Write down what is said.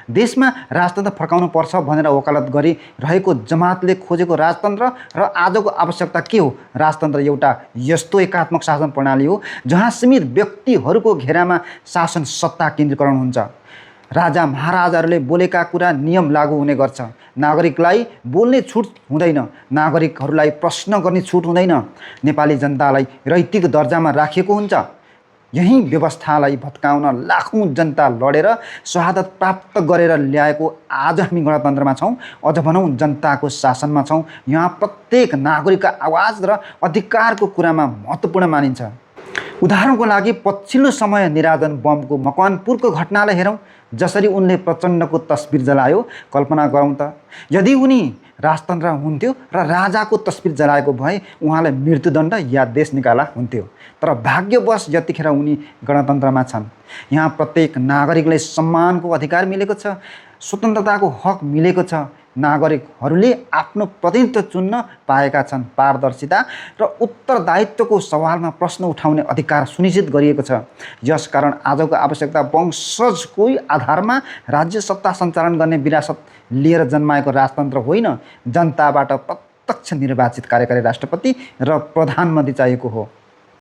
देशमा राजतन्त्र फर्काउनु पर्छ भनेर वकालत गरिरहेको जमातले खोजेको राजतन्त्र र आजको आवश्यकता के हो? राजतन्त्र एउटा यस्तो एकात्मक शासन प्रणाली हो जहाँ सीमित व्यक्तिहरूको घेरामा शासन सत्ता केन्द्रीकरण हुन्छ। राजा महाराजाहरूले बोलेका कुरा नियम लागू हुने गर्छ। नागरिकलाई बोल्ने छुट हुँदैन, नागरिकहरूलाई प्रश्न गर्ने छुट हुँदैन। नेपाली जनतालाई रैतिक दर्जामा राखिएको हुन्छ। यही व्यवस्थालाई भत्काउन लाखौँ जनता लडेर शहादत प्राप्त गरेर ल्याएको आज हामी गणतन्त्रमा छौँ, अझ भनौँ जनताको शासनमा छौँ। यहाँ प्रत्येक नागरिकका आवाज र अधिकारको कुरामा महत्त्वपूर्ण मानिन्छ। उदाहरणको लागि पछिल्लो समय निराजन बमको मकवानपुरको घटनालाई हेरौँ। जसरी उनले प्रचण्डको तस्बिर जलायो, कल्पना गरौँ त यदि उनी राजतन्त्र हुन्थ्यो र राजाको तस्बिर जलाएको भए उहाँलाई मृत्युदण्ड या देश निकाला हुन्थ्यो। तर भाग्यवश यतिखेर उनी गणतन्त्रमा छन्। यहाँ प्रत्येक नागरिकलाई सम्मानको अधिकार मिलेको छ, स्वतन्त्रताको हक मिलेको छ। नागरिकहरूले आफ्नो प्रतिनिधित्व चुन्न पाएका छन्। पारदर्शिता र उत्तरदायित्वको सवालमा प्रश्न उठाउने अधिकार सुनिश्चित गरिएको छ। यसकारण आजको आवश्यकता वंशजकै आधारमा राज्य सत्ता सञ्चालन गर्ने विरासत लिएर जन्माएको राजतन्त्र होइन, जनताबाट प्रत्यक्ष निर्वाचित कार्यकारी राष्ट्रपति र प्रधानमन्त्री चाहिएको हो।